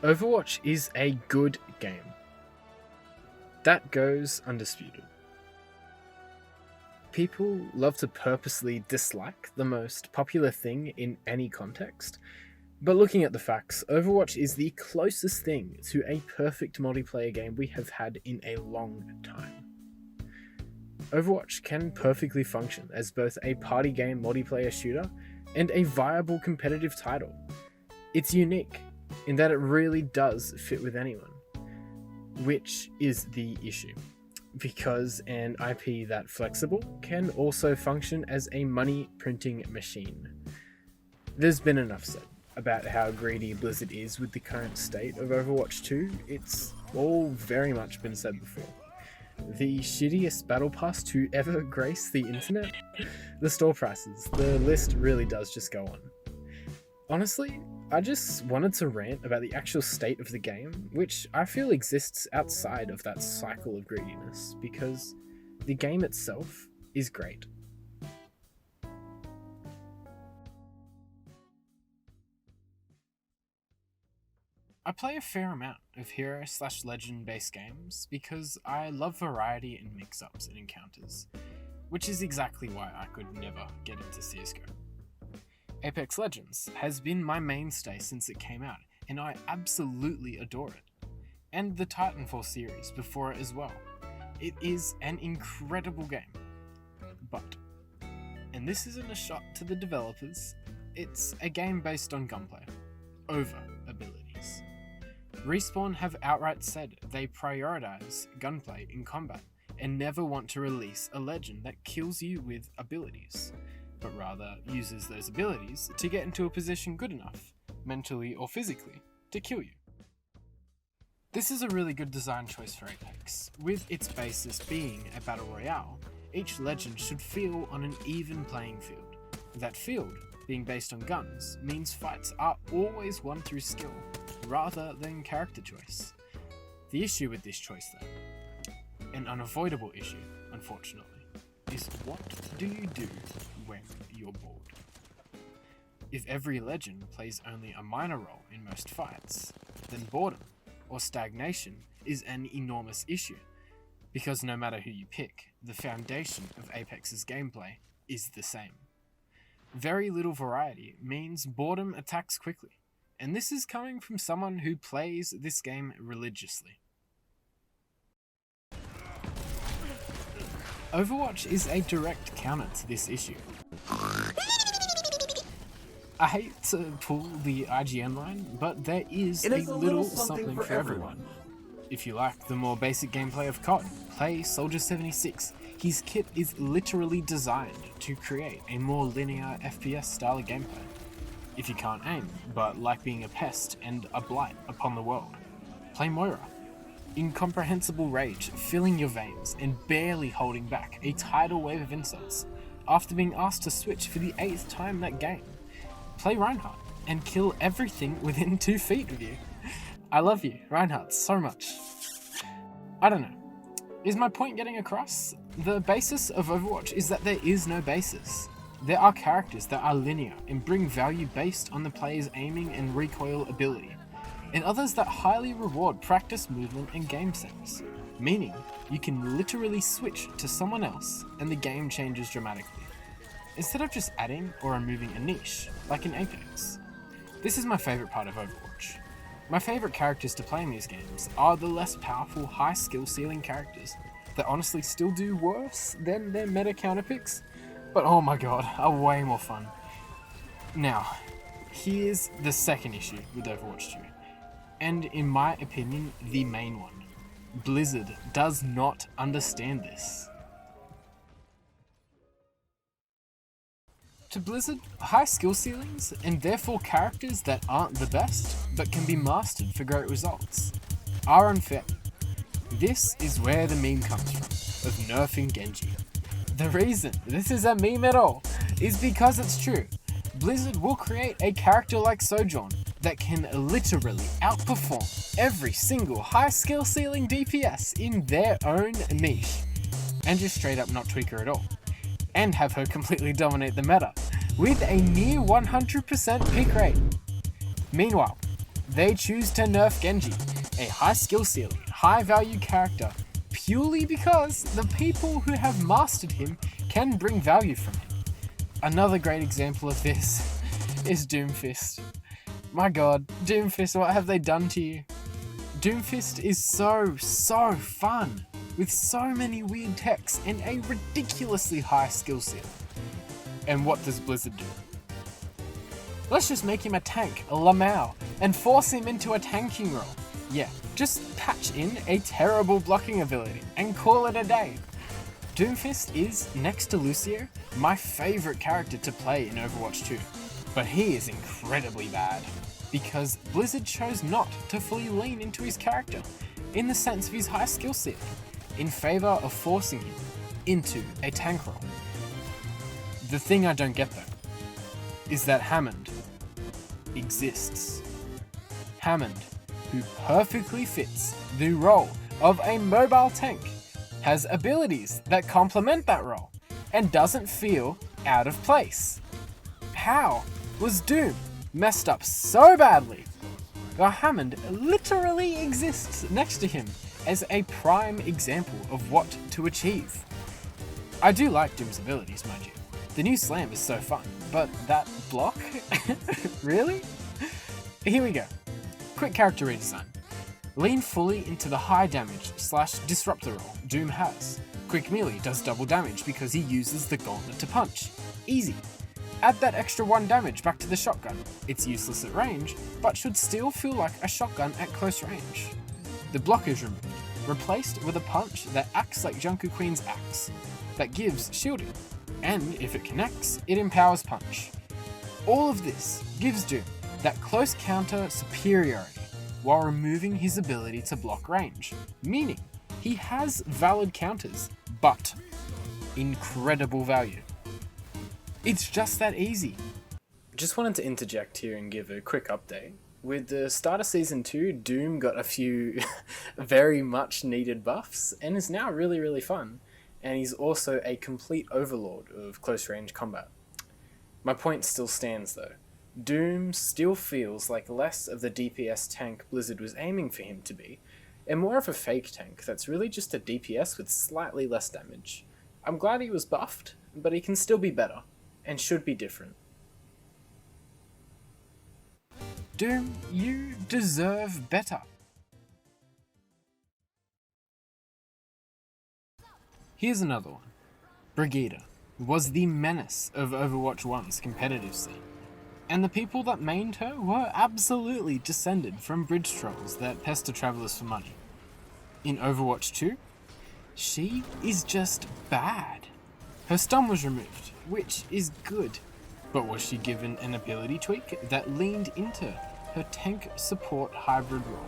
Overwatch is a good game. That goes undisputed. People love to purposely dislike the most popular thing in any context, but looking at the facts, Overwatch is the closest thing to a perfect multiplayer game we have had in a long time. Overwatch can perfectly function as both a party game multiplayer shooter and a viable competitive title. It's unique in that it really does fit with anyone, which is the issue, because an IP that flexible can also function as a money printing machine. There's been enough said about how greedy Blizzard is with the current state of Overwatch 2. It's all very much been said before. The shittiest battle pass to ever grace the internet, the store prices, the list really does just go on. Honestly, I just wanted to rant about the actual state of the game, which I feel exists outside of that cycle of greediness, because the game itself is great. I play a fair amount of hero/legend based games because I love variety and mix-ups and encounters, which is exactly why I could never get into CSGO. Apex Legends has been my mainstay since it came out, and I absolutely adore it. And the Titanfall series before it as well. It is an incredible game. But, and this isn't a shot to the developers, it's a game based on gunplay, over abilities. Respawn have outright said they prioritize gunplay in combat and never want to release a legend that kills you with abilities, but rather uses those abilities to get into a position good enough, mentally or physically, to kill you. This is a really good design choice for Apex. With its basis being a battle royale, each legend should feel on an even playing field. That field, being based on guns, means fights are always won through skill, rather than character choice. The issue with this choice though, an unavoidable issue, unfortunately, is what do you do when you're bored? If every legend plays only a minor role in most fights, then boredom, or stagnation, is an enormous issue, because no matter who you pick, the foundation of Apex's gameplay is the same. Very little variety means boredom attacks quickly, and this is coming from someone who plays this game religiously. Overwatch is a direct counter to this issue. I hate to pull the IGN line, but there is a little something for everyone. If you like the more basic gameplay of COD, play Soldier 76. His kit is literally designed to create a more linear FPS style of gameplay. If you can't aim, but like being a pest and a blight upon the world, play Moira. Incomprehensible rage filling your veins and barely holding back a tidal wave of insults after being asked to switch for the 8th time that game. Play Reinhardt and kill everything within 2 feet of you. I love you, Reinhardt, so much. I don't know. Is my point getting across? The basis of Overwatch is that there is no basis. There are characters that are linear and bring value based on the player's aiming and recoil ability, and others that highly reward practice, movement, and game sense, meaning you can literally switch to someone else and the game changes dramatically, instead of just adding or removing a niche, like in Apex. This is my favourite part of Overwatch. My favourite characters to play in these games are the less powerful, high skill ceiling characters that honestly still do worse than their meta counterpicks, but oh my god, are way more fun. Now, here's the second issue with Overwatch 2, and in my opinion, the main one. Blizzard does not understand this. To Blizzard, high skill ceilings, and therefore characters that aren't the best, but can be mastered for great results, are unfair. This is where the meme comes from, of nerfing Genji. The reason this is a meme at all is because it's true. Blizzard will create a character like Sojourn that can literally outperform every single high skill ceiling DPS in their own niche, and just straight up not tweak her at all, and have her completely dominate the meta with a near 100% pick rate. Meanwhile, they choose to nerf Genji, a high skill ceiling, high value character, purely because the people who have mastered him can bring value from him. Another great example of this is Doomfist. My god, Doomfist, what have they done to you? Doomfist is so fun, with so many weird techs and a ridiculously high skill ceiling. And what does Blizzard do? Let's just make him a tank, a Lamau, and force him into a tanking role. Yeah, just patch in a terrible blocking ability and call it a day. Doomfist is, next to Lucio, my favourite character to play in Overwatch 2, but he is incredibly bad, because Blizzard chose not to fully lean into his character, in the sense of his high skill ceiling, in favour of forcing him into a tank role. The thing I don't get though, is that Hammond exists. Hammond, who perfectly fits the role of a mobile tank, has abilities that complement that role, and doesn't feel out of place. How was Doom messed up so badly? Well, Hammond literally exists next to him as a prime example of what to achieve. I do like Doom's abilities, mind you. The new slam is so fun, but that block? Really? Here we go. Quick character redesign. Lean fully into the high damage / disruptor role Doom has. Quick melee does double damage because he uses the gauntlet to punch. Easy. Add that extra 1 damage back to the shotgun. It's useless at range, but should still feel like a shotgun at close range. The block is removed, replaced with a punch that acts like Junker Queen's axe, that gives shielding, and if it connects, it empowers punch. All of this gives Doom that close counter superiority, while removing his ability to block range, meaning he has valid counters, but incredible value. It's just that easy. Just wanted to interject here and give a quick update. With the start of Season 2, Doom got a few very much needed buffs, and is now really fun, and he's also a complete overlord of close range combat. My point still stands though. Doom still feels like less of the DPS tank Blizzard was aiming for him to be, and more of a fake tank that's really just a DPS with slightly less damage. I'm glad he was buffed, but he can still be better, and should be different. Doom, you deserve better. Here's another one. Brigida was the menace of Overwatch 1's competitive scene, and the people that mained her were absolutely descended from bridge trolls that pester travelers for money. In Overwatch 2, she is just bad. Her stun was removed, which is good, but was she given an ability tweak that leaned into her tank support hybrid role?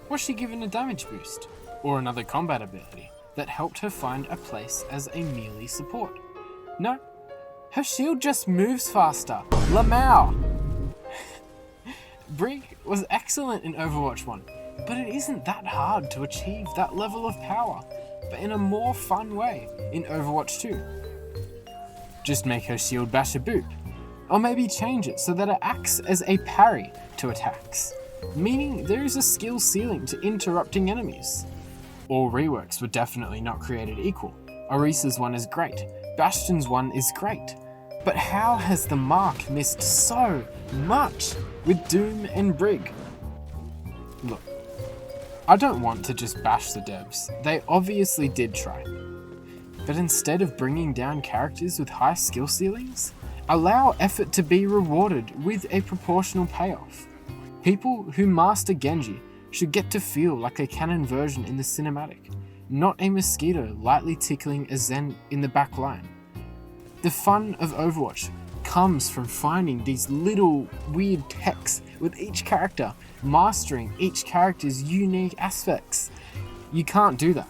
Was she given a damage boost, or another combat ability that helped her find a place as a melee support? No, her shield just moves faster. Lamau! Brig was excellent in Overwatch 1, but it isn't that hard to achieve that level of power, but in a more fun way in Overwatch 2. Just make her shield bash a boop, or maybe change it so that it acts as a parry to attacks, meaning there is a skill ceiling to interrupting enemies. All reworks were definitely not created equal. Orisa's one is great, Bastion's one is great, but how has the mark missed so much with Doom and Brig? Look, I don't want to just bash the devs, they obviously did try. But instead of bringing down characters with high skill ceilings, allow effort to be rewarded with a proportional payoff. People who master Genji should get to feel like a canon version in the cinematic, not a mosquito lightly tickling a Zen in the back line. The fun of Overwatch comes from finding these little weird techs with each character, mastering each character's unique aspects. You can't do that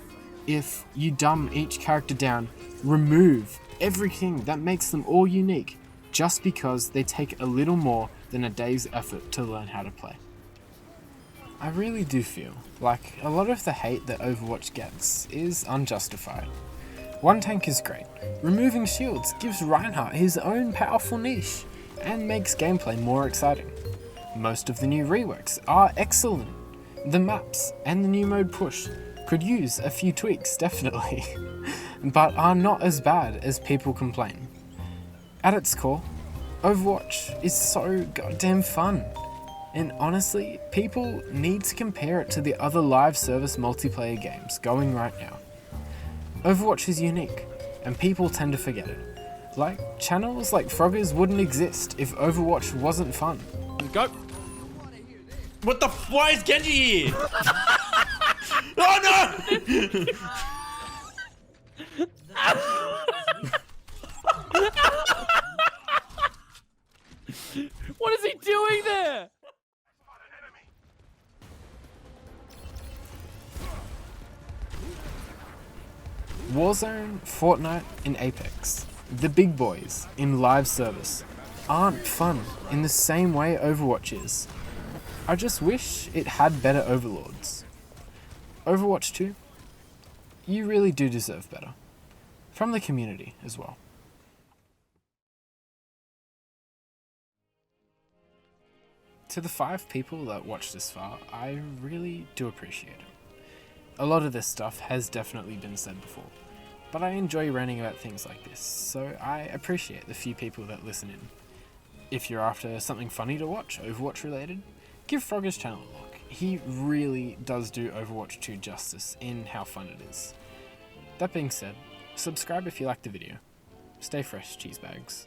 if you dumb each character down, remove everything that makes them all unique, just because they take a little more than a day's effort to learn how to play. I really do feel like a lot of the hate that Overwatch gets is unjustified. One tank is great. Removing shields gives Reinhardt his own powerful niche and makes gameplay more exciting. Most of the new reworks are excellent. The maps and the new mode push could use a few tweaks, definitely, but are not as bad as people complain. At its core, Overwatch is so goddamn fun. And honestly, people need to compare it to the other live service multiplayer games going right now. Overwatch is unique, and people tend to forget it. Like, channels like Froggers wouldn't exist if Overwatch wasn't fun. Go. What the why is Genji here? Oh no! What is he doing there? Warzone, Fortnite, and Apex, the big boys in live service, aren't fun in the same way Overwatch is. I just wish it had better overlords. Overwatch 2, you really do deserve better. From the community as well. To the 5 people that watched this far, I really do appreciate it. A lot of this stuff has definitely been said before, but I enjoy ranting about things like this, so I appreciate the few people that listen in. If you're after something funny to watch, Overwatch related, give Frogger's channel a look. He really does do Overwatch 2 justice in how fun it is. That being said, subscribe if you liked the video. Stay fresh, cheese bags.